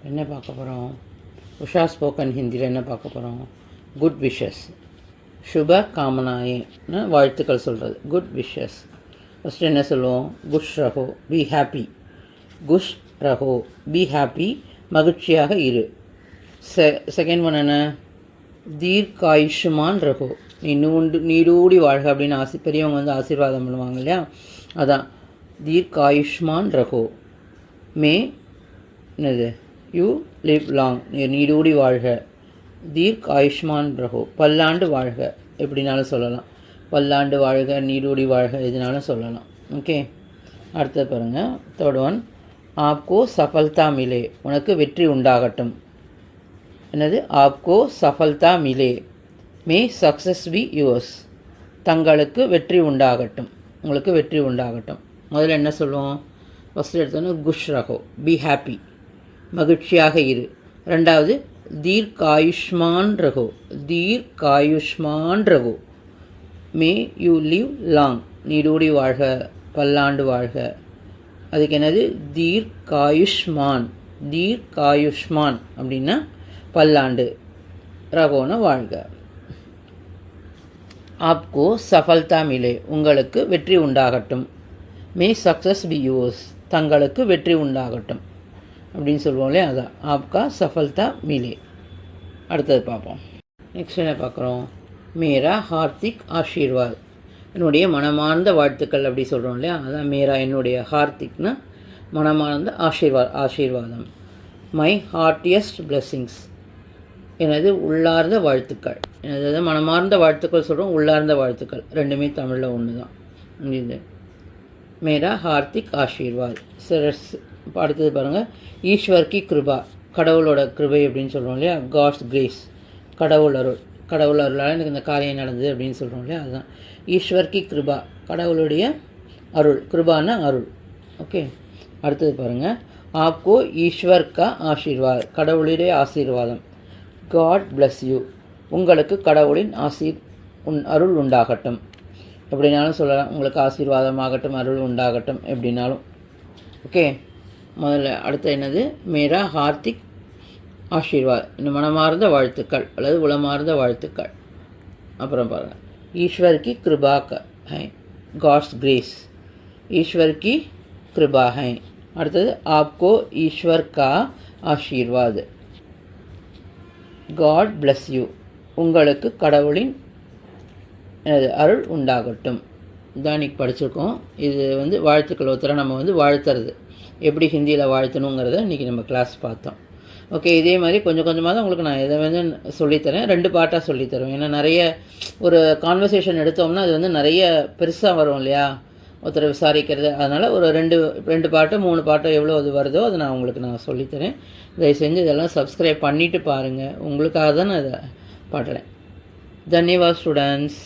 என்ன பார்க்க போகிறோம்? உஷா ஸ்போக்கன் ஹிந்தியில் என்ன பார்க்க போகிறோம்? குட் விஷஸ், சுப காமனாயின்னு வாழ்த்துக்கள் சொல்கிறது. Good wishes. ஃபஸ்ட்டு என்ன சொல்லுவோம்? Kush Raho, be happy. Kush Raho, be happy, மகிழ்ச்சியாக இரு. செகண்ட் ஒன் என்ன? தீர்க்காயுஷ்மான் ரஹோ, நீ நீடூடி வாழ்க அப்படின்னு பெரியவங்க வந்து ஆசீர்வாதம் பண்ணுவாங்க இல்லையா, அதான் தீர்க்காயுஷ்மான் ரஹோ. மே என்னது? யூ லிவ் லாங், நீடூடி வாழ்க. தீர்க் ஆயுஷ்மான் ரஹோ, பல்லாண்டு வாழ்க எப்படினாலும் சொல்லலாம். பல்லாண்டு வாழ்க, நீடூடி வாழ்க எதுனாலும் சொல்லலாம். ஓகே, அடுத்தது பாருங்கள். தேர்ட் ஒன், ஆப்கோ சஃபல்தா மிலே, உனக்கு வெற்றி உண்டாகட்டும். என்னது? ஆப்கோ சஃபல்தா மிலே, மே சக்ஸஸ் பி யுவர்ஸ், தங்களுக்கு வெற்றி உண்டாகட்டும், உங்களுக்கு வெற்றி உண்டாகட்டும். முதல்ல என்ன சொல்லுவோம்? ஃபஸ்ட்டு எடுத்தோன்னா குஷ் ரஹோ, பி ஹாப்பி, மகிழ்ச்சியாக இரு. ரெண்டாவது தீர்க்காயுஷ்மான் ரஹோ, தீர்க்காயுஷ்மான் ரஹோ. மே யூ லிவ் லாங், நீடூடி வாழ்க, பல்லாண்டு வாழ்க. அதுக்கு என்னது? தீர்க்காயுஷ்மான். தீர்க்காயுஷ்மான் அப்படின்னா பல்லாண்டு, ரகோன வாழ்க. ஆப்கோ சஃபல்தா மிலே, உங்களுக்கு வெற்றி உண்டாகட்டும். மே சக்ஸஸ் பி யுவர்ஸ், தங்களுக்கு வெற்றி உண்டாகட்டும் அப்படின்னு சொல்லுவோம் இல்லையா, அதான் ஆப்கா சஃபல்தா மிலே. அடுத்தது பார்ப்போம். நெக்ஸ்ட் என்ன பார்க்குறோம்? மேரா ஹார்திக் ஆஷீர்வாத், என்னுடைய மனமார்ந்த வாழ்த்துக்கள் அப்படி சொல்கிறோம் இல்லையா, அதான் மேரா, என்னுடைய. ஹார்திக்னா மனமார்ந்த ஆசீர்வாதம். மை ஹார்ட்டியஸ்ட் பிளெஸ்ஸிங்ஸ், எனது உள்ளார்ந்த வாழ்த்துக்கள். எனது மனமார்ந்த வாழ்த்துக்கள் சொல்கிறோம், உள்ளார்ந்த வாழ்த்துக்கள் ரெண்டுமே தமிழில் ஒன்று தான். இது மேரா ஹார்திக் ஆஷீர்வாத். அடுத்தது பாருங்கள். ஈஸ்வர் கி கிருபா, கடவுளோட கிருபை அப்படின்னு சொல்கிறோம் இல்லையா, காட்ஸ் கிரேஸ், கடவுள் அருள். கடவுள் அருளால் எனக்கு இந்த காரியம் நடந்தது அப்படின்னு சொல்கிறோம் இல்லையா, அதுதான் ஈஸ்வர் கி கிருபா, கடவுளுடைய அருள். கிருபான அருள். ஓகே, அடுத்தது பாருங்கள். ஆப்கோ ஈஸ்வர் கா ஆசீர்வாத், கடவுளுடைய ஆசீர்வாதம். காட் பிளஸ் யூ, உங்களுக்கு கடவுளின் அருள் உண்டாகட்டும் எப்படினாலும் சொல்லலாம். உங்களுக்கு ஆசீர்வாதமாகட்டும், அருள் உண்டாகட்டும் எப்படின்னாலும். ஓகே, முதல்ல அடுத்து என்னது? மேரா ஹார்திக் ஆஷீர்வாத், இந்த மனமார்ந்த வாழ்த்துக்கள் அல்லது உளமார்ந்த வாழ்த்துக்கள். அப்புறம் பாருங்கள். ஈஸ்வர் கி கிருபா ஹை, காட்ஸ் கிரேஸ். ஈஸ்வர் கி கிருபா ஹை. அடுத்தது ஆப்கோ ஈஸ்வர் கா ஆஷீர்வாத். காட் பிளஸ் யூ, உங்களுக்கு கடவுளின் அருள் உண்டாகட்டும். இதான் இன்றைக்கி படிச்சிருக்கோம். இது வந்து வாழ்த்துக்கள், ஒருத்தரை நம்ம வந்து வாழ்த்துறது எப்படி ஹிந்தியில் வாழ்த்தணுங்கிறத இன்றைக்கி நம்ம கிளாஸ் பார்த்தோம். ஓகே, இதே மாதிரி கொஞ்சம் கொஞ்சமாக தான் உங்களுக்கு நான் இதை வந்து சொல்லித்தரேன். 2 பார்ட்டாக சொல்லித்தரேன். ஏன்னா நிறைய ஒரு கான்வர்சேஷன் எடுத்தோம்னா அது வந்து நிறைய பெருசாக வரும் இல்லையா, ஒருத்தரை விசாரிக்கிறது. அதனால் ஒரு 2 பாட்டோ 3 பாட்டோ எவ்வளோ அது வருதோ அதை நான் உங்களுக்கு சொல்லித்தரேன். தயவு செஞ்சு இதெல்லாம் சப்ஸ்கிரைப் பண்ணிவிட்டு பாருங்கள். உங்களுக்காக தான் நான் இதை பாடுறேன். தன்யவாத் ஸ்டூடெண்ட்ஸ்.